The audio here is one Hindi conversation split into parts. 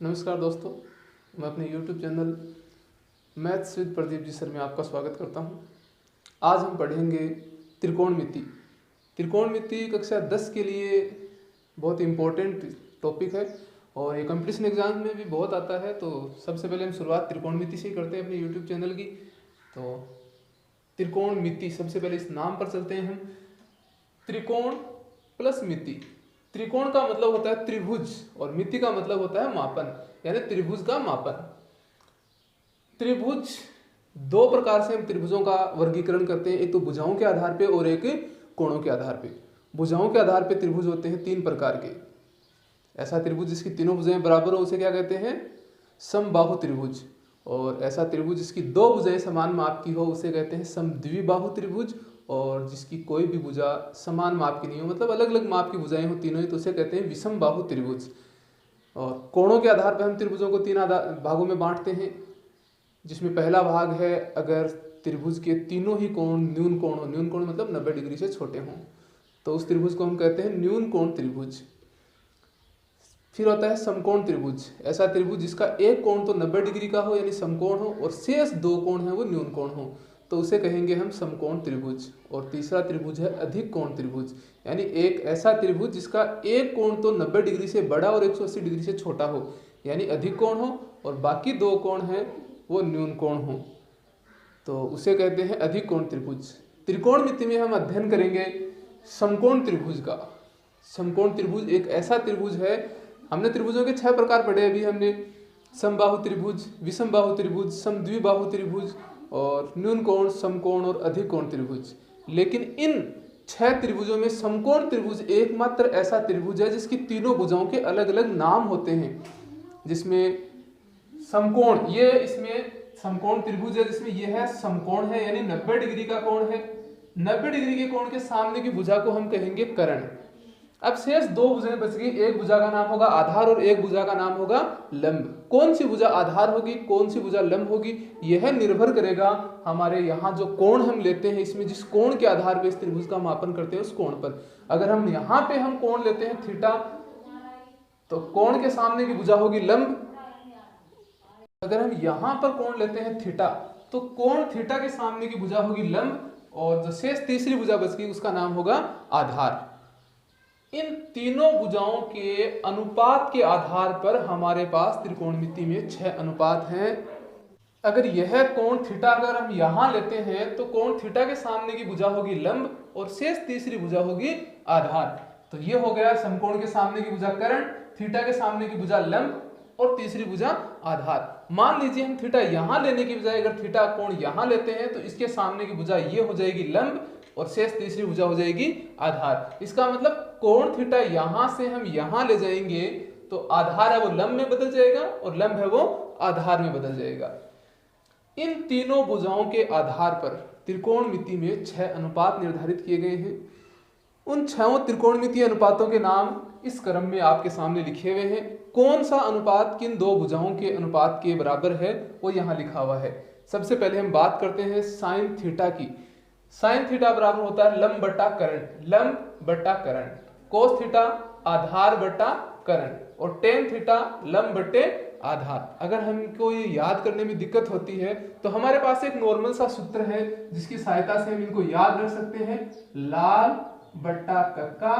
नमस्कार दोस्तों, मैं अपने YouTube channel maths with Pradeep ji sir में आपका स्वागत करता हूं। आज हम पढ़ेंगे त्रिकोणमिति। त्रिकोणमिति कक्षा 10 के लिए बहुत इम्पोर्टेंट टॉपिक है और ये कंपटीशन एग्जाम में भी बहुत आता है। तो सबसे पहले हम शुरुआत त्रिकोणमिति से ही करते हैं अपने YouTube चैनल की। तो त्रिकोणमिति, सबसे पहले इस नाम पर चलते हैं हम। त्रिकोण प्लस मिति। त्रिकोण का मतलब होता है त्रिभुज और मिति का मतलब होता है मापन, यानी त्रिभुज का मापन। त्रिभुज दो प्रकार से हम त्रिभुजों का वर्गीकरण करते हैं, एक तो भुजाओं के आधार पे और एक कोणों के आधार पे। भुजाओं के आधार पे त्रिभुज होते हैं तीन प्रकार के। ऐसा त्रिभुज जिसकी तीनों भुजाएं बराबर हो उसे क्या कहते हैं? समबाहु त्रिभुज। और ऐसा त्रिभुज जिसकी दो भुजाएं समान माप की हो उसे कहते हैं समद्विबाहु त्रिभुज। और जिसकी कोई भी भुजा समान माप की नहीं हो, मतलब अलग अलग माप की भुजाएं हो तीनों ही, तो उसे कहते हैं विषम बाहु त्रिभुज। और कोणों के आधार पर हम त्रिभुजों को तीन भागों में बांटते हैं, जिसमें पहला भाग है अगर त्रिभुज के तीनों ही कोण न्यून कोण हो। न्यून कोण मतलब 90 डिग्री से छोटे हों, तो उस त्रिभुज को हम कहते हैं न्यून कोण त्रिभुज। फिर होता है समकोण त्रिभुज। ऐसा त्रिभुज जिसका एक कोण तो 90 डिग्री का हो यानी समकोण हो और शेष दो कोण है वो न्यून कोण हो, तो उसे कहेंगे हम समकोण त्रिभुज। और तीसरा त्रिभुज है अधिक कोण त्रिभुज, यानी एक ऐसा त्रिभुज जिसका एक कोण तो 90 डिग्री से बड़ा और 180 डिग्री से छोटा हो, यानी अधिक कोण हो, और बाकी दो कोण हैं वो न्यून कोण हो, तो उसे कहते हैं अधिक कोण त्रिभुज। त्रिकोणमिति में हम अध्ययन करेंगे समकोण त्रिभुज का। समकोण त्रिभुज एक ऐसा त्रिभुज है, हमने त्रिभुजों के 6 प्रकार पढ़े अभी हमने। समबाहु त्रिभुज, विषमबाहु त्रिभुज, समद्विबाहु त्रिभुज और न्यून कोण, समकोण और अधिक कोण त्रिभुज। लेकिन इन 6 त्रिभुजों में समकोण त्रिभुज एकमात्र ऐसा त्रिभुज है जिसकी तीनों भुजाओं के अलग अलग नाम होते हैं। जिसमें समकोण, ये इसमें समकोण त्रिभुज है जिसमें यह है समकोण है, यानी 90 डिग्री का कोण है। 90 डिग्री के कोण के सामने की भुजा को हम कहेंगे कर्ण। अब शेष दो भुजाएं बच गई, एक भुजा का नाम होगा आधार और एक भुजा का नाम होगा लंब। कौन सी भुजा आधार होगी, कौन सी भुजा लंब होगी, यह निर्भर करेगा हमारे यहाँ जो कोण हम लेते हैं, इसमें जिस कोण के आधार पर इस त्रिभुज का मापन करते हैं उस कोण पर। अगर हम यहाँ पे हम कोण लेते हैं थीटा, तो कोण के सामने की भुजा होगी लंब। अगर हम यहाँ पर कोण लेते हैं थीटा, तो कोण थीटा के सामने की भुजा होगी लंब, और जो शेष तीसरी भुजा बच गई उसका नाम होगा आधार। इन तीनों भुजाओं के अनुपात के आधार पर हमारे पास त्रिकोणमिति में 6 अनुपात हैं। अगर यह कोण थीटा अगर हम यहां लेते हैं तो कोण थीटा के सामने की भुजा होगी लंब और शेष तीसरी भुजा होगी आधार। तो ये हो गया समकोण के सामने की भुजा कर्ण, थीटा के सामने की भुजा लंब और तीसरी भुजा आधार। मान लीजिए हम थीटा यहां लेने की बजाय अगर थीटा कोण यहां लेते हैं तो इसके सामने की भुजा ये हो जाएगी लंब और शेष तीसरी भुजा हो जाएगी आधार। इसका मतलब कोण थीटा यहां से हम यहां ले जाएंगे तो आधार है वो लंब में बदल जाएगा और लंब है वो आधार में बदल जाएगा। इन तीनों भुजाओं के आधार पर त्रिकोणमिति में 6 अनुपात निर्धारित किए गए हैं। उन 6 त्रिकोणमितीय अनुपातों के नाम इस क्रम में आपके सामने लिखे हुए हैं। कौन सा अनुपात किन दो भुजाओं के अनुपात के बराबर है वो यहाँ लिखा हुआ है। सबसे पहले हम बात करते हैं साइन थीटा की। साइन थीटा बराबर होता है लंब बटा कर्ण, लंब बटा कर्ण। कोस थीटा आधार बटा कर्ण और टेन थीटा लंब बटे आधार। अगर हमको ये याद करने में दिक्कत होती है तो हमारे पास एक नॉर्मल सा सूत्र है जिसकी सहायता से हम इनको याद रख सकते हैं। लाल बट्टा कक्का,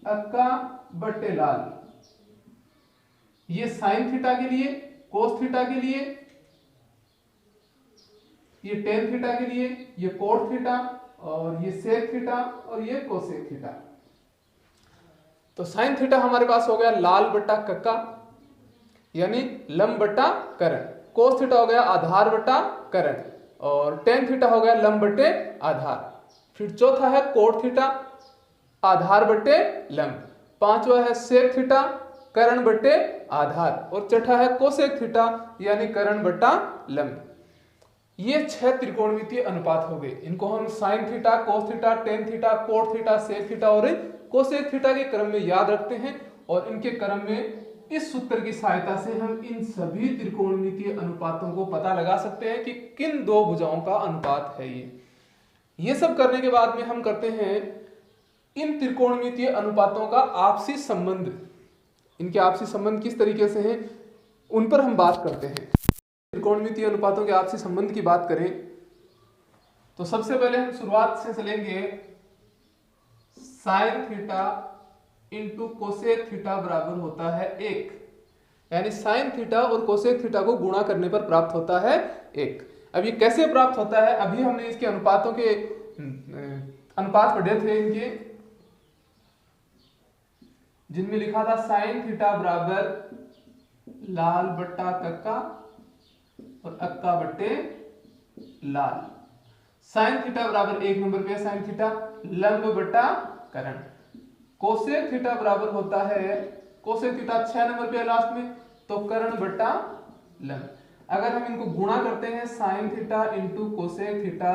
अक्का बट्टे लाल। ये साइन थीटा के लिए, कोस थीटा के लिए, ये टेन थीटा के लिए, ये कोट थीटा और ये सेक थीटा और ये कोसेक थीटा। तो साइन थीटा हमारे पास हो गया लाल बट्टा कक्का यानी लंब बट्टा कर्ण। कोस थीटा हो गया आधार बट्टा कर्ण और टेन थीटा हो गया लंब बट्टे आधार। फिर चौथा है कोट थीटा आधार बट्टे लंब। पांचवा है सेक थीटा कर्ण बट्टे आधार और छठा है कोसेक थीटा यानी कर्ण बट्टा लंब। ये 6 त्रिकोणमितीय अनुपात हो गए। इनको हम sine theta, cos theta, tan theta, cot theta, sec theta और कोसेक थीटा के क्रम में याद रखते हैं और इनके क्रम में इस सूत्र की सहायता से हम इन सभी त्रिकोणमितीय अनुपातों को पता लगा सकते हैं कि किन दो भुजाओं का अनुपात है ये सब करने के बाद में हम करते हैं इन त्रिकोणमितीय अनुपातों का आपसी संबंध। इनके आपसी संबंध किस तरीके से हैं उन पर हम बात करते हैं। त्रिकोणमितीय अनुपातों के आपसी संबंध की बात करें तो सबसे पहले हम शुरुआत से चलेंगे। Sign theta into cosec theta बराबर होता है 1, यानी साइन थीटा और कोसेक थीटा को गुणा करने पर प्राप्त होता है 1। अब ये कैसे प्राप्त होता है, अभी हमने इसके अनुपातों के अनुपात पढ़े थे इनके, जिनमें लिखा था साइन थीटा बराबर लाल बट्टा कक्का और अक्का बट्टे लाल। साइन थीटा बराबर 1 नंबर पे साइन थीटा लंब बट्टा करण। कोसेक थीटा बराबर होता है, कोसेक थीटा 6 नंबर पे लास्ट में, तो करण बट्टा लंब। अगर हम इनको गुणा करते हैं sign theta into cosec theta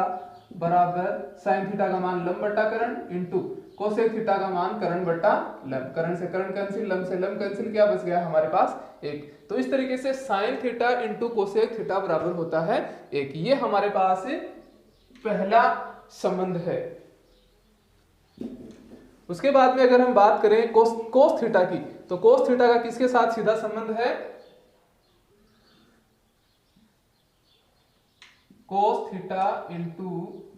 बराबर साइन थीटा का मान लंब बट्टा करण इंटू कोसेक थीटा का मान करण बट्टा लंब। करण से करण कैंसिल, लंब से लंब कैंसिल, क्या बच गया हमारे पास 1। तो इस तरीके से sign theta into cosec theta बराबर होता है 1। ये हमारे पास पहला संबंध है। उसके बाद में अगर हम बात करें कोस थीटा की, तो कोस थीटा का किसके साथ सीधा संबंध है, cos theta into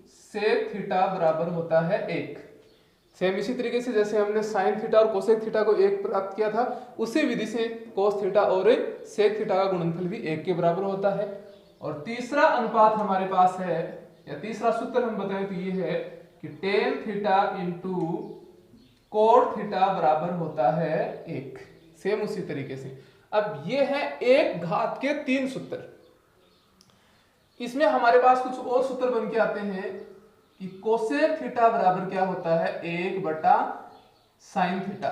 sec theta बराबर होता है 1। सेम इसी तरीके से जैसे हमने साइन थीटा और कोसेक थीटा को 1 प्राप्त किया था, उसी विधि से कोस थीटा और सेक थीटा का गुणनफल भी 1 के बराबर होता है। और तीसरा अनुपात हमारे पास है, या तीसरा सूत्र हम बताएं तो ये है कि tan theta into cot theta बराबर होता है 1। सेम उसी तरीके से। अब ये है एक घात के 3 सूत्र। इसमें हमारे पास कुछ और सूत्र बन के आते हैं कि कोसेक थीटा बराबर क्या होता है 1 बटा साइन थीटा।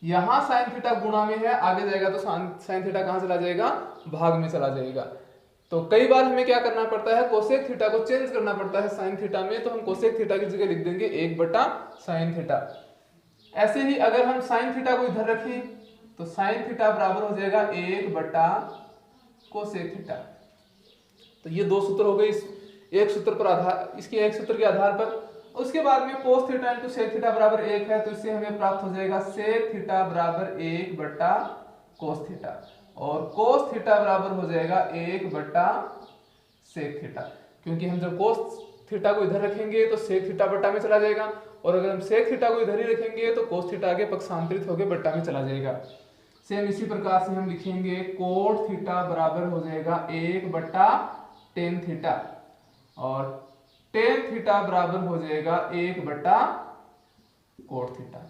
यहां साइन थीटा गुणा में है, आगे जाएगा तो साइन थीटा कहां चला जाएगा, भाग में चला जाएगा। तो कई बार हमें क्या करना पड़ता है, कोसेक थीटा को चेंज करना पड़ता है साइन थीटा में, तो हम कोसेक थीटा की जगह लिख देंगे 1 बटा साइन थीटा। ऐसे ही अगर हम साइन थीटा को इधर रखें तो साइन थीटा बराबर हो जाएगा 1 बटा कोसेक थीटा। तो ये 2 सूत्र हो गए इस एक सूत्र पर आधार, इसके एक सूत्र के आधार पर। उसके बाद में cos theta into sec theta बराबर 1 है, तो इससे हमें प्राप्त हो जाएगा सेक थीटा बराबर 1 बटा कोस थीटा, और कोस थीटा बराबर हो जाएगा 1 बटा सेक थीटा। क्योंकि हम जब कोस थीटा को इधर रखेंगे तो सेक थीटा बट्टा में चला जाएगा, और अगर हम सेक थीटा को इधर ही रखेंगे तो कोस थीटा आगे पक्षांतरित होकर बट्टा में चला जाएगा। सेम इसी प्रकार से हम लिखेंगे कोट थीटा बराबर हो जाएगा 1 बटा टेन थीटा, और टेन थीटा बराबर हो जाएगा 1 बटा कोट थीटा।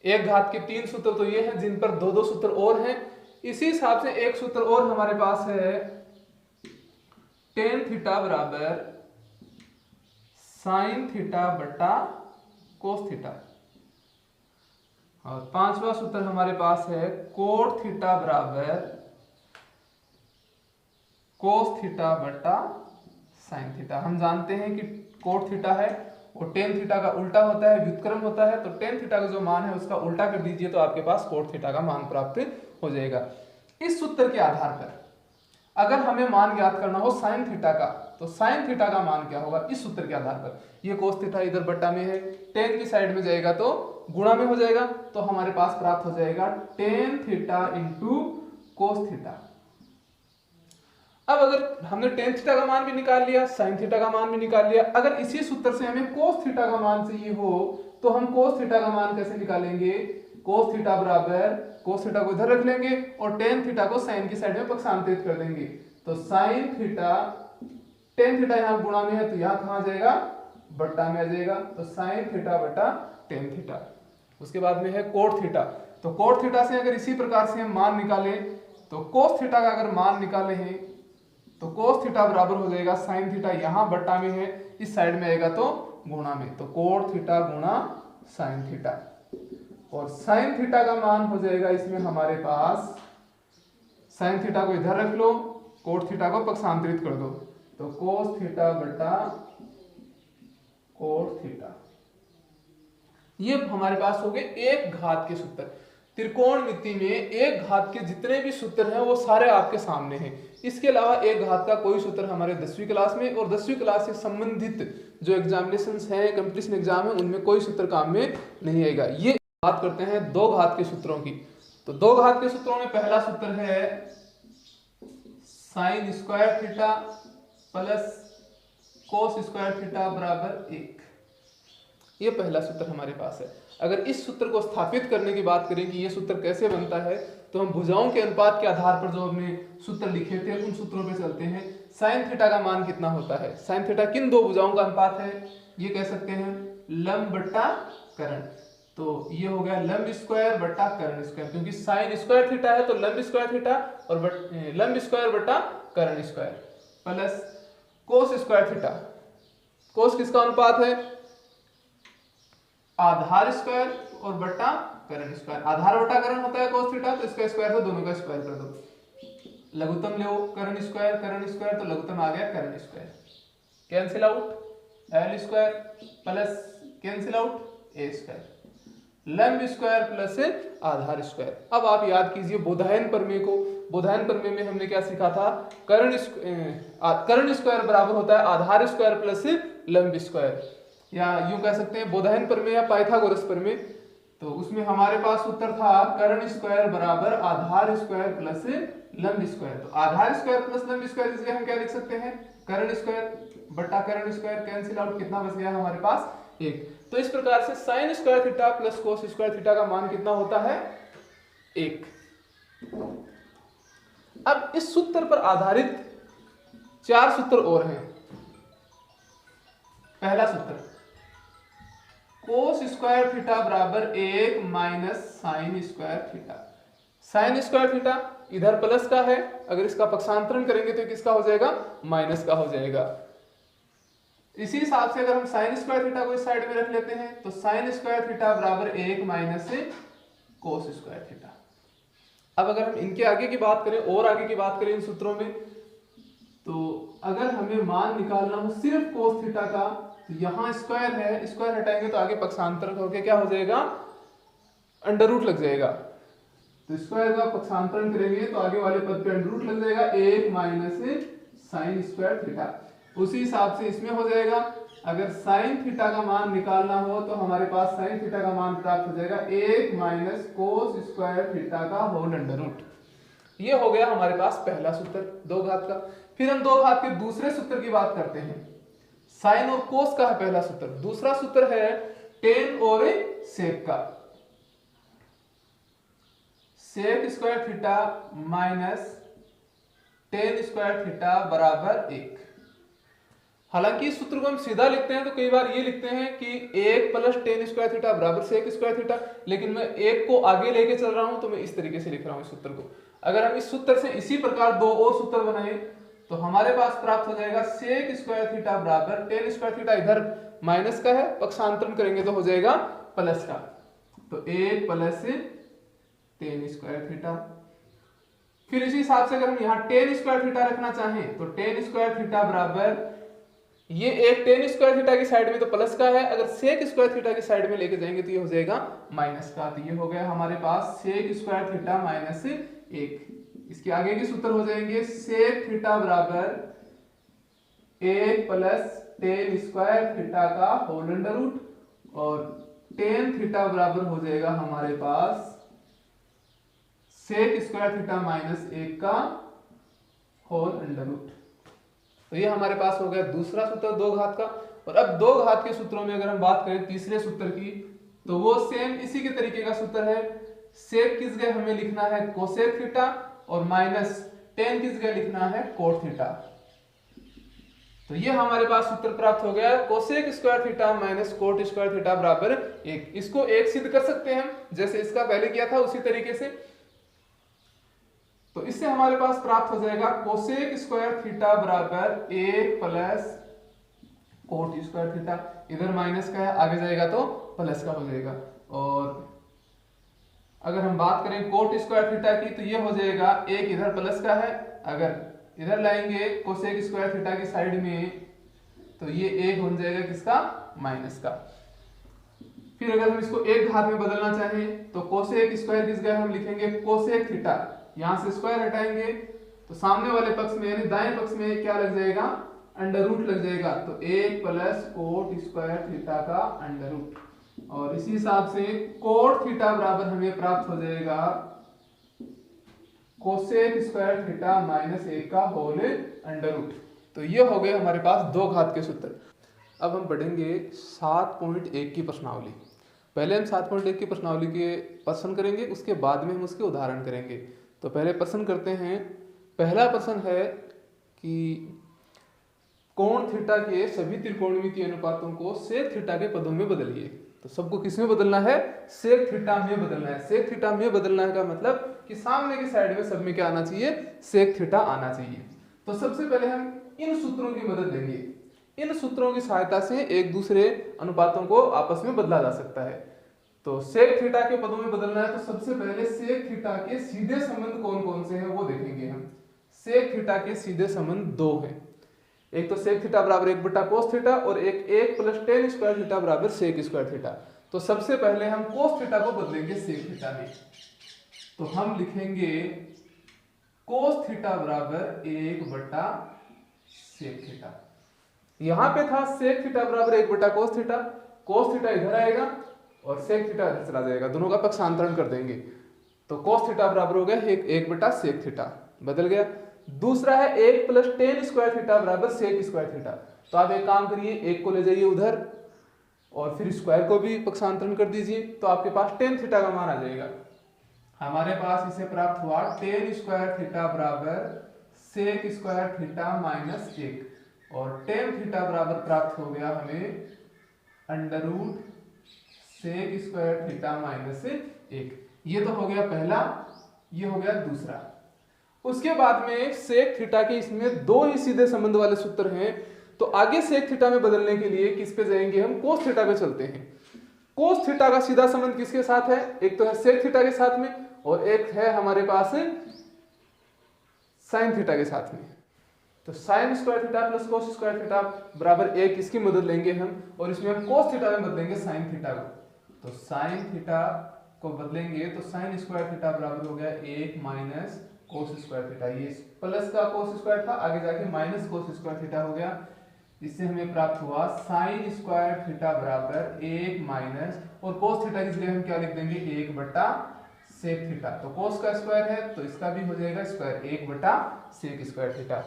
एक घात के 3 सूत्र तो ये हैं, जिन पर 2-2 सूत्र और हैं। इसी हिसाब से एक सूत्र और हमारे पास है, टेन थीटा बराबर साइन थीटा बटा कोस थीटा, और 5वां सूत्र हमारे पास है कोट थीटा बराबर कोस थीटा बटा साइन थीटा। हम जानते हैं कि कोट थीटा है और टेन थीटा का उल्टा होता है, व्युत्क्रम होता है, तो टेन थीटा का जो मान है उसका उल्टा कर दीजिए तो आपके पास कोट थीटा का मान प्राप्त हो जाएगा। इस सूत्र के आधार पर अगर हमें मान ज्ञात करना हो साइन थीटा का, तो साइन थीटा का मान क्या होगा इस सूत्र के आधार पर। ये कोस थीटा इधर बट्टा में है, टेन की साइड में जाएगा तो गुणा में हो जाएगा, तो हमारे पास प्राप्त हो जाएगा tan theta into cos theta. अब अगर हमने टेन थीटा का मान भी निकाल लिया, साइन थीटा का मान भी निकाल लिया, अगर इसी सूत्र से हमें कोस थीटा का मान चाहिए हो तो हम कोस थीटा का मान कैसे निकालेंगे, कोस थीटा बराबर कोस थीटा को इधर रख लेंगे और टेन थीटा को साइन की साइड में पक्षांतरित कर देंगे। तो साइन थीटा, टेन थीटा यहाँ गुणा में है तो यहाँ कहाँ जाएगा, बट्टा में आ जाएगा, तो साइन थीटा बटा टेन थीटा। उसके बाद में है कोट थीटा, तो कोट थीटा से अगर इसी प्रकार से हम मान निकालें तो कोस थीटा का अगर मान निकाले हैं तो कोस थीटा बराबर हो जाएगा साइन थीटा, यहाँ बट्टा में है, इस साइड में आएगा तो गुणा में, तो कोट थीटा गुणा साइन थीटा, और साइन थीटा का मान हो जाएगा इसमें हमारे पास, साइन थीटा को इधर रख लो, कोट थीटा को पक्षांतरित कर दो, तो कोस थीटा बटा कोट थीटा। ये हमारे पास हो गए एक घात के सूत्र। त्रिकोणमिति में एक घात के जितने भी सूत्र हैं वो सारे आपके सामने हैं। इसके अलावा एक घात का कोई सूत्र हमारे 10वीं क्लास में और 10वीं क्लास से संबंधित जो एग्जामिनेशंस हैं, कंपटीशन एग्जाम है, उनमें कोई सूत्र काम में नहीं आएगा। ये बात करते हैं दो घात के सूत्रों की। तो दो घात के सूत्रों में पहला सूत्र है sign square theta plus cos square theta बराबर 1। ये पहला सूत्र हमारे पास है। अगर इस सूत्र को स्थापित करने की बात करें कि ये सूत्र कैसे बनता है, तो हम भुजाओं के अनुपात के आधार पर जो हमने सूत्र लिखे थे उन सूत्रों पे चलते हैं। साइन थीटा का मान कितना होता है? साइन थीटा किन दो भुजाओं का अनुपात है? ये कह सकते हैं लंब बट्टा कर्ण। तो ये हो गया लंब स्क्वायर बट्टा कर्ण स्क्वायर, क्योंकि साइन स्क्वायर थीटा है तो लंब स्क्वायर थीटा और लंब स्क्वायर बट्टा कर्ण square plus cos square theta. Cos किसका अनुपात है? आधार स्क्वायर और बट्टा कर्ण स्क्वायर। आधार बट्टा कर्ण होता है कोस थीटा, तो इसका स्क्वायर तो दोनों का स्क्वायर कर दो। लघुत्तम लो कर्ण स्क्वायर, तो लघुत्तम आ गया कर्ण square. Cancel out L square plus cancel out A square, लंब स्क्वायर प्लस आधार स्क्वायर। अब आप याद कीजिए बोधायन प्रमेय को। बोधायन प्रमेय में हमने क्या सीखा था? कर्ण स्क्वायर बराबर होता है आधार स्क्वायर प्लस लंब स्क्वायर, या यूं कह सकते हैं बोधायन प्रमेय या पाइथागोरस प्रमेय। तो उसमें हमारे पास उत्तर था कर्ण स्क्वायर बराबर आधार स्क्वायर प्लस लंब स्क्वायर। तो आधार स्क्वायर प्लस लंब स्क्वायर इसलिए हम क्या लिख सकते हैं? कर्ण स्क्वायर बट्टा कर्ण स्क्वायर। कैंसिल आउट, कितना बच गया हमारे पास? 1। तो इस प्रकार से sign square theta plus cos square theta का मान कितना होता है? 1। अब इस सूत्र पर आधारित 4 सूत्र और हैं। पहला सूत्र कोस स्क्वायर थीटा बराबर 1 minus sign square theta. Sign square theta इधर प्लस का है, अगर इसका पक्षांतरण करेंगे तो किसका हो जाएगा? माइनस का हो जाएगा। इसी हिसाब से अगर हम साइन स्क्वायर थीटा को इस साइड में रख लेते हैं तो साइन स्क्वायर थीटा बराबर 1 माइनस कोस स्क्वायर थीटा। अब अगर हम इनके आगे की बात करें और आगे की बात करें इन सूत्रों में, तो अगर हमें मान निकालना हो सिर्फ कोस थीटा का, तो यहां स्क्वायर है, स्क्वायर हटाएंगे तो आगे पक्षांतर होकर क्या हो जाएगा? अंडर रूट लग जाएगा। तो स्क्वायर का पक्षांतरण करेंगे तो आगे वाले पद पे अंडर रूट लग जाएगा, 1 माइनस साइन स्क्वायर थीटा। उसी हिसाब से इसमें हो जाएगा, अगर साइन थीटा का मान निकालना हो तो हमारे पास साइन थीटा का मान प्राप्त हो जाएगा 1 माइनस कोस स्क्वायर थीटा का होल अंडर रूट। ये हो गया हमारे पास पहला सूत्र दो घात का। फिर हम दो घात के दूसरे सूत्र की बात करते हैं। साइन और कोस का है पहला सूत्र। दूसरा सूत्र है टेन और सेक का। Sec square theta minus tan square theta बराबर 1। हालांकि इस सूत्र को हम सीधा लिखते हैं तो कई बार ये लिखते हैं कि 1 प्लस टेन स्क्वायर थीटा बराबर सेक स्क्वायर थीटा, लेकिन मैं 1 को आगे लेके चल रहा हूं तो मैं इस तरीके से लिख रहा हूं इस सूत्र को। अगर हम इस सूत्र से इसी प्रकार दो और सूत्र बनाए तो हमारे पास प्राप्त हो जाएगा सेक स्क्वायर थीटा बराबर टेन स्क्वायर थीटा इधर माइनस का है, पक्षांतरण करेंगे तो हो जाएगा प्लस का। तो 1 प्लस टेन स्क्वायर थीटा। फिर इसी हिसाब से अगर हम यहाँ टेन स्क्वायर थीटा रखना चाहें तो टेन स्क्वायर थीटा बराबर, ये एक टेन स्क्वायर थीटा की साइड में तो प्लस का है, अगर सेक स्क्वायर थीटा की साइड में लेके जाएंगे तो ये हो जाएगा माइनस का। तो ये हो गया हमारे पास सेक स्क्वायर थीटा माइनस 1। इसके आगे के सूत्र हो जाएंगे सेक थीटा बराबर 1 प्लस टेन स्क्वायर थीटा का होल अंडर रूट, और टेन थीटा बराबर हो जाएगा हमारे पास सेक स्क्वायर थीटा माइनस 1 का होल अंडर रूट। तो ये हमारे पास हो गया दूसरा सूत्र दो घात का। और अब दो घात के सूत्रों में अगर हम बात करें तीसरे सूत्र की, तो वो सेम इसी के तरीके का सूत्र है। सेक किस जगह हमें लिखना है कोसेक थीटा, और माइनस टेन किस जगह लिखना है कोट थीटा। तो ये हमारे पास सूत्र प्राप्त हो गया cosec square theta minus cot square theta बराबर 1। इसको 1 सिद्ध कर सकते हैं हम, जैसे इसका पहले किया था उसी तरीके से। तो इससे हमारे पास प्राप्त हो जाएगा कोसेक स्क्वायर थीटा बराबर 1 प्लस कोट स्क्वायर थीटा। इधर माइनस का है, आगे जाएगा तो प्लस का हो जाएगा। और अगर हम बात करें कोट स्क्वायर थीटा की तो ये हो जाएगा 1 इधर प्लस का है, अगर इधर लाएंगे कोसेक स्क्वायर थीटा की साइड में तो ये 1 हो जाएगा किसका? माइनस का। फिर अगर हम इसको एक घात में बदलना चाहें तो कोसेक स्क्वायर किस जगह हम लिखेंगे कोसेक थीटा, यहां से स्क्वायर हटाएंगे तो सामने वाले पक्ष में यानी दाएं पक्ष में क्या लग जाएगा? अंडर रूट लग जाएगा। तो 1 प्लस कोट स्क्वायर थीटा का अंडर रूट। और इसी हिसाब से कोट थीटा बराबर हमें प्राप्त हो जाएगा कोसेक स्क्वायर थीटा माइनस 1 का होल अंडर रूट। तो ये हो गए हमारे पास दो घात के सूत्र। अब हम बढ़ेंगे 7.1 की प्रश्नावली। पहले हम 7.1 की प्रश्नावली के प्रश्न करेंगे, उसके बाद में हम उसके उदाहरण करेंगे। तो पहले प्रश्न करते हैं। पहला प्रश्न है कि कोण थीटा के सभी त्रिकोणमितीय अनुपातों को सेक थीटा के पदों में बदलिए। तो सबको किस में बदलना है? सेक थीटा में बदलना है। सेक थीटा में बदलना का मतलब कि सामने की साइड में सब में क्या आना चाहिए? सेक थीटा आना चाहिए। तो सबसे पहले हम इन सूत्रों की मदद लेंगे। इन सूत्रों की सहायता से एक दूसरे अनुपातों को आपस में बदला जा सकता है। तो सेक थीटा के पदों में बदलना है तो सबसे पहले सेक थीटा के सीधे संबंध कौन कौन से हैं वो देखेंगे हम। सेक थीटा के सीधे संबंध दो हैं। एक तो सेक थीटा बराबर 1 बटा कोस थीटा और एक 1 प्लस टेन स्क्वायर थीटा बराबर सेक स्क्वायर थीटा। तो सबसे पहले हम कोस थीटा को बदलेंगे सेक थीटा में। तो हम लिखेंगे कोस थीटा बराबर 1 बटा सेक थीटा। यहां पे था सेक थीटा बराबर 1 बटा कोस थीटा। कोस थीटा इधर आएगा और सेक थीटा इधर चला जाएगा, दोनों का पक्षांतरण कर देंगे। तो कोस थीटा बराबर हो गया 1 बटा सेक थीटा, बदल गया। दूसरा है 1 प्लस टेन स्क्वायर थीटा बराबर सेक स्क्वायर थीटा। तो आप एक काम करिए, 1 को ले जाइए उधर और फिर स्क्वायर को भी पक्षांतरण कर दीजिए, तो आपके पास टेन थीटा का मान आ जाएगा। हमारे पास इसे प्राप्त हुआ टेन स्क्वायर थीटा बराबर सेक स्क्वायर थीटा माइनस 1 और टेन थीटा बराबर प्राप्त हो गया हमें under root sec square theta minus 1। ये तो हो गया पहला, ये हो गया दूसरा। उसके बाद में सेक थीटा के इसमें दो ही सीधे संबंध वाले सूत्र हैं। तो आगे सेक थीटा में बदलने के लिए किस पे जाएंगे? हम कोस थीटा पे चलते हैं। कोस थीटा का सीधा संबंध किसके साथ है? एक तो है सेक थीटा के साथ में और एक है हमारे पास साइन थीटा के साथ में। तो sign square theta plus cos square theta बराबर 1, इसकी मदद लेंगे हम और इसमें हम कोस थीटा में बदलेंगे साइन थीटा को। तो साइन थीटा को बदलेंगे तो साइन स्क्वायर थीटा बराबर हो गया 1 माइनस कोस स्क्वायर थीटा। ये प्लस का कोस स्क्वायर था, आगे जाके माइनस कोस स्क्वायर थीटा हो गया। इससे हमें प्राप्त हुआ साइन स्क्वायर थीटा बराबर 1 माइनस और कोस थीटा के लिए हम क्या लिख देंगे? 1 बटा सेक थीटा। तो कोस का स्क्वायर है तो इसका भी हो जाएगा स्क्वायर, 1 बटा सेक स्क्वायर थीटा।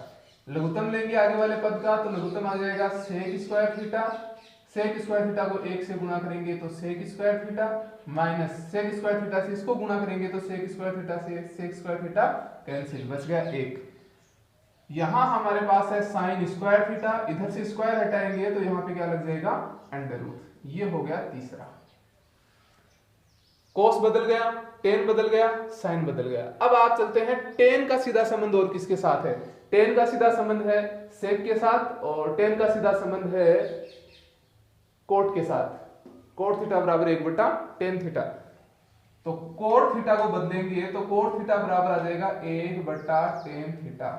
लघुत्तम लेंगे आगे वाले पद का, तो लघुत्तम आ जाएगा sec square theta. Sec square theta को 1 से गुणा करेंगे तो sec square theta minus sec square theta से इसको गुणा करेंगे तो सेक स्क्वायर थीटा से सेक स्क्वायर थीटा कैंसिल, बच गया 1। यहां हमारे पास है साइन स्क्वायर थीटा, इधर से स्क्वायर हटाएंगे तो यहां पे क्या लग जाएगा? Under root. ये हो गया तीसरा। कोस बदल गया, टेन बदल गया, साइन बदल गया। अब आप चलते हैं टेन का सीधा संबंध और किसके साथ है? टेन का सीधा संबंध है सेक के साथ और टेन का सीधा संबंध है कोट के साथ। कोट थीटा बराबर 1 बटा टेन थीटा। तो कोट थीटा को बदलेंगे तो कोट थीटा बराबर आ जाएगा 1 बटा टेन थीटा।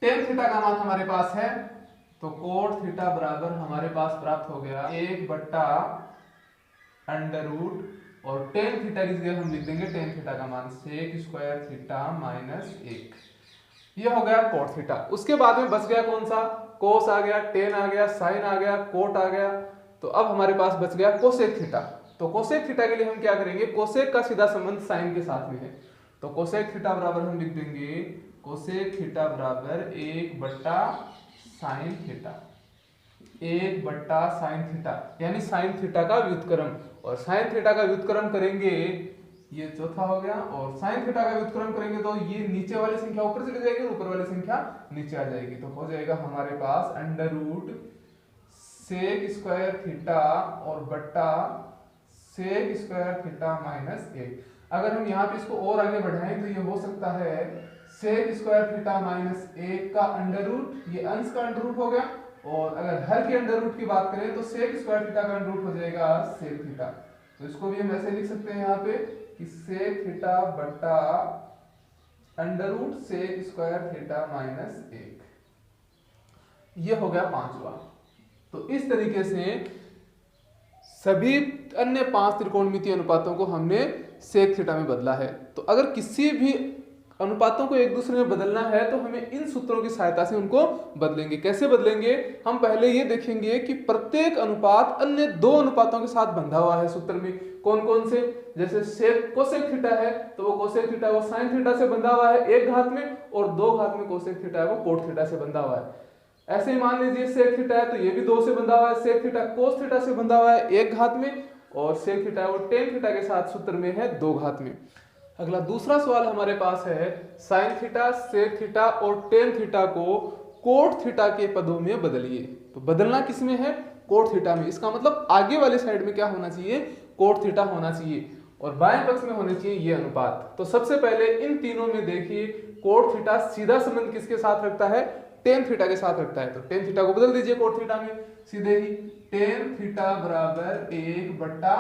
टेन थीटा का मान हमारे पास है तो कोट थीटा बराबर हमारे पास प्राप्त हो गया 1 बटा अंडर रूट और टेन थीटा की जगह हम लिख देंगे टेन थीटा का मान सेक स्क्वायर थीटा माइनस 1। ये हो गया कोट थीटा। उसके बाद में बच गया कौन सा? कोस आ गया, टेन आ गया, साइन आ गया, कोट आ गया। तो अब हमारे पास बच गया कोसेक थीटा। तो कोसेक थीटा के लिए हम क्या करेंगे? कोसेक का सीधा संबंध साइन के साथ में है तो कोसेक थीटा बराबर हम लिख देंगे कोसेक थीटा बराबर 1 बटा साइन थीटा। 1 बटा साइन थीटा यानी साइन थीटा का व्युत्क्रम, और साइन थीटा का व्युत्क्रम करेंगे, ये चौथा हो गया, और साइन थीटा का व्युत्क्रम करेंगे तो ये नीचे वाली संख्या ऊपर चली जाएगी और ऊपर वाली संख्या नीचे आ जाएगी। तो हो जाएगा हमारे पास under root sec square theta और बट्टा सेक स्क्वायर थीटा माइनस 1। अगर हम यहाँ पे इसको और आगे बढ़ाएं तो ये हो सकता है सेक स्क्वायर थीटा माइनस 1 का अंडर रूट, ये अंश का अंडर रूट हो गया, और अगर हर के अंडर रूट की बात करें तो सेक स्क्वायर थीटा का अंडर रूट हो जाएगा सेक थीटा। तो इसको भी हम ऐसे लिख सकते हैं यहाँ पे कि सेक थीटा बटा under root sec square theta minus 1। ये हो गया पांचवा। तो इस तरीके से सभी अन्य 5 त्रिकोणमितीय अनुपातों को हमने सेक थीटा में बदला है। तो अगर किसी भी अनुपातों को एक दूसरे में बदलना है तो हमें इन सूत्रों की सहायता से उनको बदलेंगे। कैसे बदलेंगे? हम पहले ये देखेंगे कि प्रत्येक अनुपात अन्य दो अनुपातों के साथ बंधा हुआ है सूत्र में। कौन कौन से? जैसे सेक कोसेक थीटा है तो वो कोसेक थीटा वो साइन थीटा से बंधा हुआ है एक घात में, और दो घात में कोसेक थीटा है वो कोट थीटा से बंधा हुआ है। ऐसे ही मान लीजिए सेक थीटा है तो ये भी दो से बंधा हुआ है, सेक थीटा कोस थीटा से बंधा हुआ है एक घात में, और सेक थीटा वो टेन थीटा के साथ सूत्र में है दो घात में। अगला दूसरा सवाल हमारे पास है साइन थीटा, सेक थीटा और टेन थीटा को कोट थीटा के पदों में बदलिए। तो बदलना किस में है? कोट थीटा में। इसका मतलब आगे वाले साइड में क्या होना चाहिए? कोट थीटा होना चाहिए, और बाएं पक्ष में होने चाहिए ये अनुपात। तो सबसे पहले इन तीनों में देखिए कोट थीटा सीधा संबंध किसके साथ रखता है? टेन थीटा के साथ रखता है। तो टेन थीटा को बदल दीजिए कोट थीटा में, सीधे ही टेन थीटा बराबर 1 बटा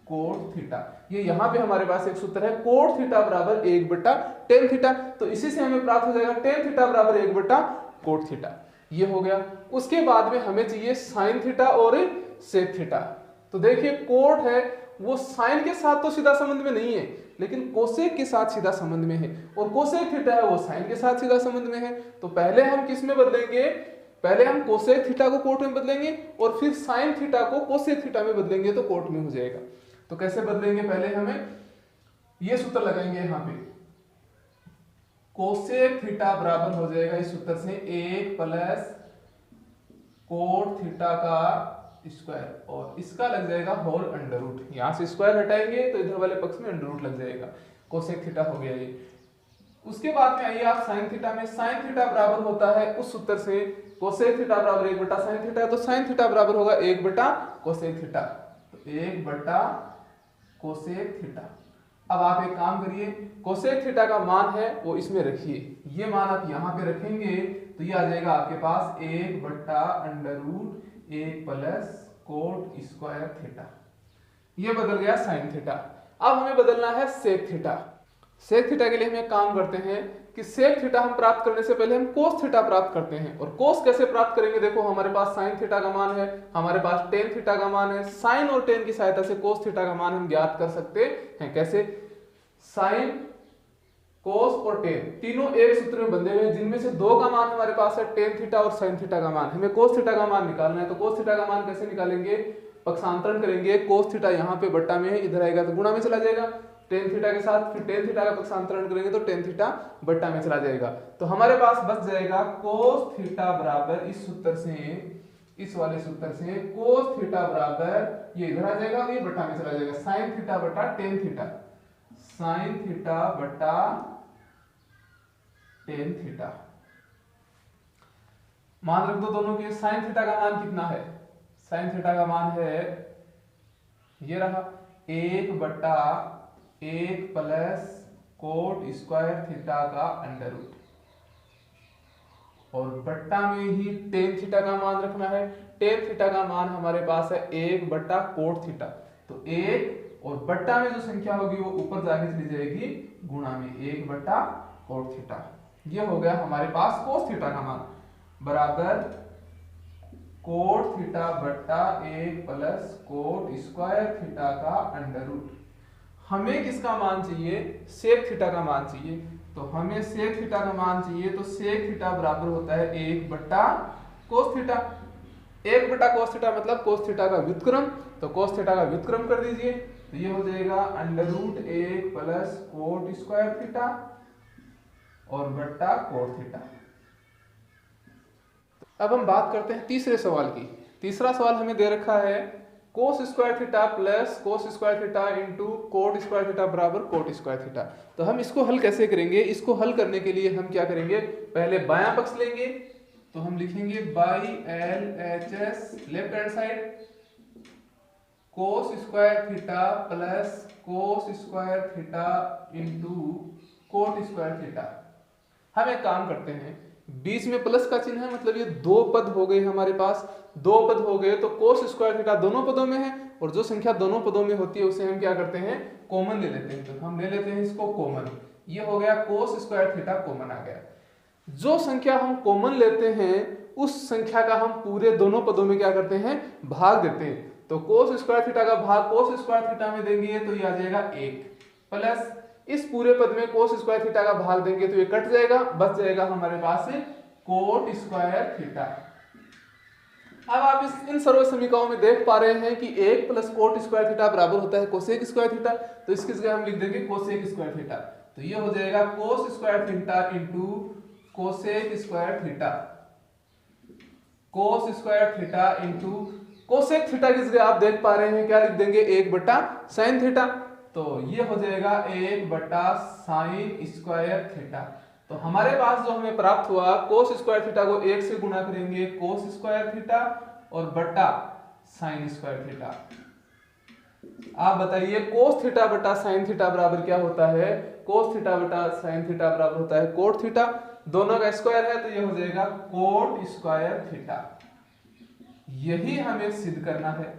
कोट थीटा। ये यहाँ पे हमारे पास एक सूत्र है कोट थीटा बराबर 1 बटा टेन थीटा। तो इसी से हमें प्राप्त हो जाएगा टेन थीटा बराबर 1 बटा कोट थीटा। ये हो गया। उसके बाद में हमें चाहिए साइन थीटा और सेक थीटा। तो देखिए कोट है वो साइन के साथ तो सीधा संबंध में नहीं है, लेकिन कोसेक के साथ सीधा संबंध में है, और कोसेक थीटा है वो साइन के साथ सीधा संबंध में है। तो पहले हम किस में बदलेंगे? पहले हम कोसेक थीटा को कोट में बदलेंगे और फिर साइन थीटा को कोसेक थीटा में बदलेंगे तो कोट में हो जाएगा। तो कैसे बदलेंगे? पहले हमें ये सूत्र लगाएंगे यहाँ पे, कोसेक थीटा बराबर हो जाएगा इस सूत्र से 1 प्लस कोट थीटा का स्क्वायर, और इसका लग जाएगा होल अंडर रूट। यहां से स्क्वायर हटाएंगे तो इधर वाले पक्ष में अंडर रूट लग जाएगा। कोसेक थीटा हो गया ये। उसके बाद में आइए आप साइन थीटा में। साइन थीटा बराबर होता है उस सूत्र से कोसेक थीटा बराबर 1 बटा साइन थीटा है, तो साइन थीटा बराबर होगा 1 बटा कोसेक थीटा। तो 1 बटा कोसेक थीटा। अब आप एक काम करिए, कोसेक थीटा का मान है वो इसमें रखिए, ये मान आप यहाँ पे रखेंगे तो ये आ जाएगा आपके पास 1 बटा under root 1 plus cot square theta. ये बदल गया साइन थीटा। अब हमें बदलना है सेक थीटा। सेक थीटा के लिए हम एक काम करते हैं कि सेक थीटा हम प्राप्त करने से पहले हम कोस थीटा प्राप्त करते हैं। और कोस कैसे प्राप्त करेंगे? देखो हमारे पास साइन थीटा का मान है, हमारे पास टेन थीटा का मान है। साइन और टेन की सहायता से कोस थीटा का मान हम ज्ञात कर सकते हैं। कैसे? साइन, कोस और टेन तीनों एक सूत्र में बंधे हुए हैं, जिनमें से दो का मान हमारे पास है टेन थीटा और साइन थीटा का मान। हमें कोस थीटा का मान निकालना है, तो कोस थीटा का मान कैसे निकालेंगे? पक्षांतरण करेंगे। कोस थीटा यहाँ पे बट्टा में है, इधर आएगा तो गुणा में चला जाएगा टेन थीटा के साथ, फिर टेन थीटा का पक्षांतरण करेंगे तो टेन थीटा बट्टा में चला जाएगा। तो हमारे पास बच जाएगा कोस थीटा बराबर इस सूत्र से, इस वाले सूत्र से कोस थीटा बराबर ये इधर आ जाएगा और ये बट्टा में चला जाएगा साइन थीटा बटा टेन थीटा, साइन थीटा बटा टेन थीटा। मान रख दो दोनों के। साइन थीटा का मान कितना है? साइन थीटा का मान है ये रहा 1 बटा 1 प्लस कोट स्क्वायर थीटा का अंडर रूट, और बट्टा में ही टेन थीटा का मान रखना है। टेन थीटा का मान हमारे पास है 1 बटा कोट थीटा। तो 1 और बट्टा में जो संख्या होगी वो ऊपर जाके चली जाएगी गुणा में 1 बटा कोट थीटा। ये हो गया हमारे पास कोस थीटा का मान बराबर कोट थीटा बट्टा 1 प्लस कोट स्क्वायर थीटा का अंडर रूट। हमें किसका मान चाहिए? सेक थीटा का मान चाहिए। तो हमें सेक थीटा का मान चाहिए, तो सेक थीटा बराबर होता है 1 बट्टा कोस थीटा। 1 बटा कोस थीटा मतलब कोस थीटा का व्युत्क्रम, तो कोस थीटा का व्युत्क्रम कर दीजिए तो ये हो जाएगा under root 1 plus cot square theta और बट्टा कोट थीटा। अब हम बात करते हैं तीसरे सवाल की। तीसरा सवाल हमें दे रखा है कोस square theta plus cos square theta into coat square theta बराबर कोट स्क्वायर थीटा। तो हम इसको हल कैसे करेंगे? इसको हल करने के लिए हम क्या करेंगे? पहले बायां पक्ष लेंगे, तो हम लिखेंगे by L H S left hand side cos square theta plus cos square theta into coat square theta. हम एक काम करते हैं, बीच में प्लस का चिन्ह है, मतलब ये दो पद हो गए हमारे पास। दो पद हो गए तो कोस स्क्वायर थीटा दोनों पदों में है, और जो संख्या दोनों पदों में होती है उसे हम क्या करते हैं? कॉमन ले लेते हैं। तो हम ले लेते हैं इसको कॉमन। ये हो गया कोस स्क्वायर थीटा कॉमन आ गया। जो संख्या हम कॉमन लेते हैं उस संख्या का हम पूरे दोनों पदों में क्या करते हैं? भाग देते हैं। तो कोस स्क्वायर थीटा का भाग कोस स्क्वायर थीटा में देंगे तो ये आ जाएगा 1 प्लस इस पूरे पद में कोस स्क्वायर थीटा का भाग देंगे तो ये कट जाएगा, बच जाएगा हमारे पास कोट स्क्वायर थीटा। अब आप इन सर्व समीकरणों में देख पा रहे हैं कि 1 प्लस कोट स्क्वायर थीटा बराबर होता है कोसेक स्क्वायर थीटा, तो इसकी जगह हम लिख देंगे कोसेक स्क्वायर थीटा। तो ये हो जाएगा cos square theta into cosec square theta, कोस square theta into cosec theta की जगह आप देख पा रहे हैं क्या लिख देंगे 1/sin थीटा, तो ये हो जाएगा 1/sin स्क्वायर थीटा। तो हमारे पास जो हमें प्राप्त हुआ कोस स्क्वायर थीटा को 1 से गुणा करेंगे कोस स्क्वायर थीटा और बटा साइन स्क्वायर थीटा। आप बताइए कोस थीटा बटा साइन थीटा बराबर क्या होता है? कोस थीटा बटा साइन थीटा बराबर होता है कोट थीटा, दोनों का स्क्वायर है तो ये हो जाएगा कोट स्क्वायर थीटा। यही हमें सिद्ध करना है।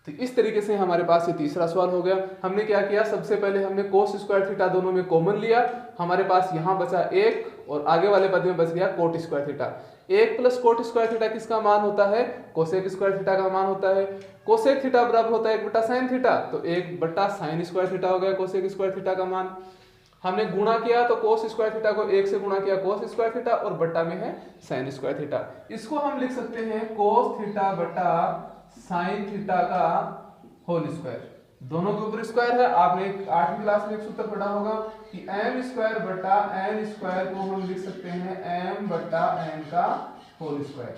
तो इस तरीके से हमारे पास ये तीसरा सवाल हो गया। हमने क्या किया, सबसे पहले हमने कोस स्क्वायर थीटा दोनों में कॉमन लिया, हमारे पास यहां बचा 1 और आगे वाले पद में बच गया coat square theta. 1 plus cot square theta किसका मान होता है? कोसेक स्क्वायर थीटा का मान होता है। कोसेक थीटा बराबर होता है 1/sin थीटा, तो 1/sin स्क्वायर थीटा हो गया कोसेक स्क्वायर थीटा का मान। हमने गुणा किया तो कोस स्क्वायर थीटा को 1 से गुणा किया कोस स्क्वायर थीटा और बट्टा में है साइन स्क्वायर थीटा। इसको हम लिख सकते हैं कोस थीटा बटा साइन थीटा का होल स्क्वायर। दोनों के ऊपर स्क्वायर है। आपने 8वीं क्लास में एक सूत्र पढ़ा होगा कि m स्क्वायर बटा n स्क्वायर को हम लिख सकते हैं m बटा n का होल स्क्वायर।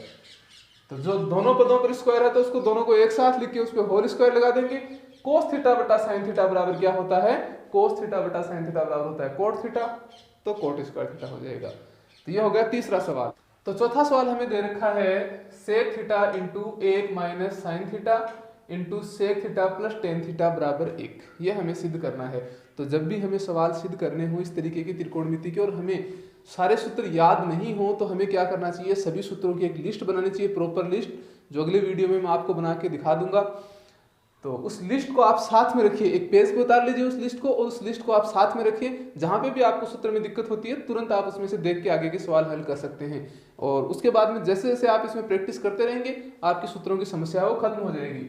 तो जो दोनों पदों पर स्क्वायर है तो उसको दोनों को एक साथ लिख के उस पर होल स्क्वायर लगा देंगे। कोस थीटा बटा साइन थीटा बराबर क्या होता है? कोस थीटा बटा साइन थीटा बराबर होता है कोट थीटा, तो कोट स्क्वायर थीटा हो जाएगा। तो ये हो गया तीसरा सवाल। तो चौथा सवाल हमें दे रखा है sec theta into 1 minus sine theta into sec theta plus tan theta बराबर 1। ये हमें सिद्ध करना है। तो जब भी हमें सवाल सिद्ध करने हो इस तरीके की त्रिकोणमिति के और हमें सारे सूत्र याद नहीं हो तो हमें क्या करना चाहिए, सभी सूत्रों की एक लिस्ट बनानी चाहिए, प्रॉपर लिस्ट, जो अगले वीडियो में मैं आपको बना के दिखा दूंगा। तो उस लिस्ट को आप साथ में रखिए, एक पेज पे उतार लीजिए उस लिस्ट को और उस लिस्ट को आप साथ में रखिए। जहां पे भी आपको सूत्र में दिक्कत होती है तुरंत आप उसमें से देख के आगे के सवाल हल कर सकते हैं। और उसके बाद में जैसे जैसे आप इसमें प्रैक्टिस करते रहेंगे आपकी सूत्रों की समस्या वो खत्म हो जाएगी।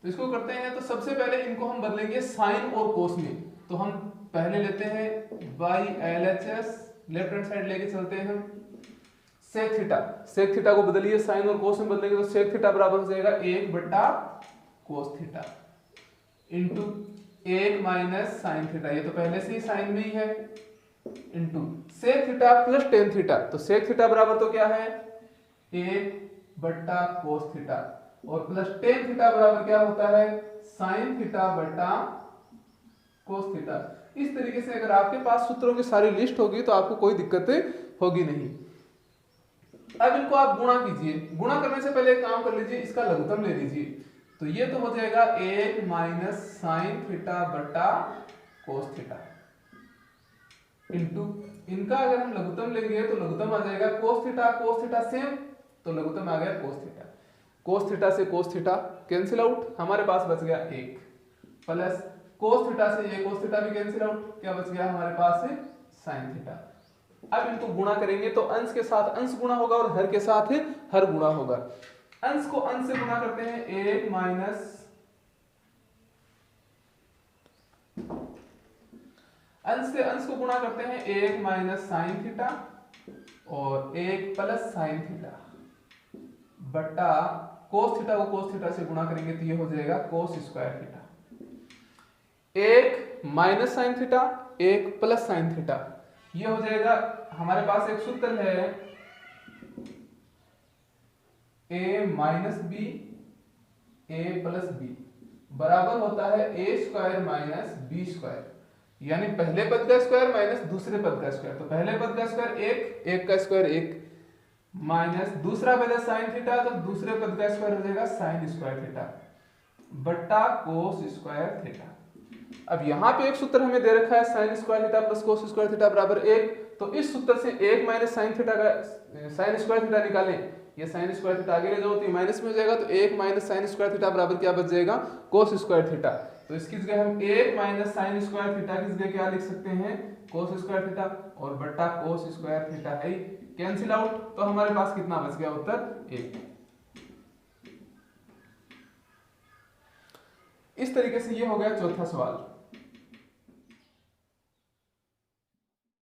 तो इसको करते हैं। तो सबसे पहले इनको हम बदलेंगे साइन और कोस में। तो हम पहले लेते हैं by LHS, left hand side लेके चलते हैं हम सेक थीटा। सेक थीटा को बदलिए साइन और कोस में बदलेंगे तो सेक थीटा बराबर हो जाएगा 1 बटा cos theta into 1 minus sine theta, ये तो पहले से ही साइन में ही है, into sec theta plus tan theta. तो सेक थीटा बराबर तो क्या है 1 बटा कोस थीटा और प्लस टेन थीटा बराबर क्या होता है साइन थीटा बटा कोस थीटा। इस तरीके से अगर आपके पास सूत्रों की सारी लिस्ट होगी तो आपको कोई दिक्कत होगी नहीं। अब इनको आप गुणा कीजिए। गुणा करने से पहले एक काम कर लीजिए, इसका लघुत्तम ले लीजिए। तो ये तो हो जाएगा 1 माइनस साइन थीटा बटा कोस थीटा इंटू इनका अगर हम लघुत्तम लेंगे तो लघुत्तम आ जाएगा कोस थीटा सेम, तो लघुत्तम आ गया कोस थीटा। कोस थीटा से कोस थीटा कैंसिल आउट, हमारे पास बच गया 1 प्लस कोस थीटा से ये कोस थीटा भी कैंसिल आउट, क्या बच गया हमारे पास साइन थीटा। अब इनको गुणा करेंगे तो अंश के साथ अंश गुणा होगा और हर के साथ हर गुणा होगा। अंश को अंश से गुणा करते हैं 1 माइनस अंश से अंश को गुणा करते हैं 1 माइनस साइन थीटा और 1 प्लस साइन थीटा बटा कोस थीटा को कोस थीटा से गुणा करेंगे तो ये हो जाएगा cos square theta. 1 minus sine theta 1 plus sine theta, ये हो जाएगा हमारे पास एक सूत्र है a minus B a plus B बराबर होता है a square minus B square, यानी पहले पद का स्क्वायर माइनस दूसरे पद का स्क्वायर। तो पहले पद का स्क्वायर 1, 1 का स्क्वायर 1 माइनस दूसरा पद है साइन थीटा, तो दूसरे पद का स्क्वायर हो जाएगा साइन स्क्वायर थीटा बट्टा कोस स्क्वायर थीटा। अब यहाँ पे एक सूत्र हमें दे रखा है sign square theta plus cos square theta बराबर 1, तो इस सूत्र से 1 माइनस साइन थीटा का साइन स्क्वायर थीटा निकालें, ये साइन स्क्वायर थीटा आगे ले जाओ तो माइनस में हो जाएगा, तो 1 माइनस साइन स्क्वायर थीटा बराबर क्या बच जाएगा कोस स्क्वायर थीटा। तो इसकी जगह हम 1 माइनस साइन स्क्वायर थीटा की जगह क्या लिख सकते हैं कोस स्क्वायर थीटा और बट्टा कोस स्क्वायर थीटा है कैंसिल आउट, तो हमारे पास कितना बच गया उत्तर 1। इस तरीके से ये हो गया चौथा सवाल।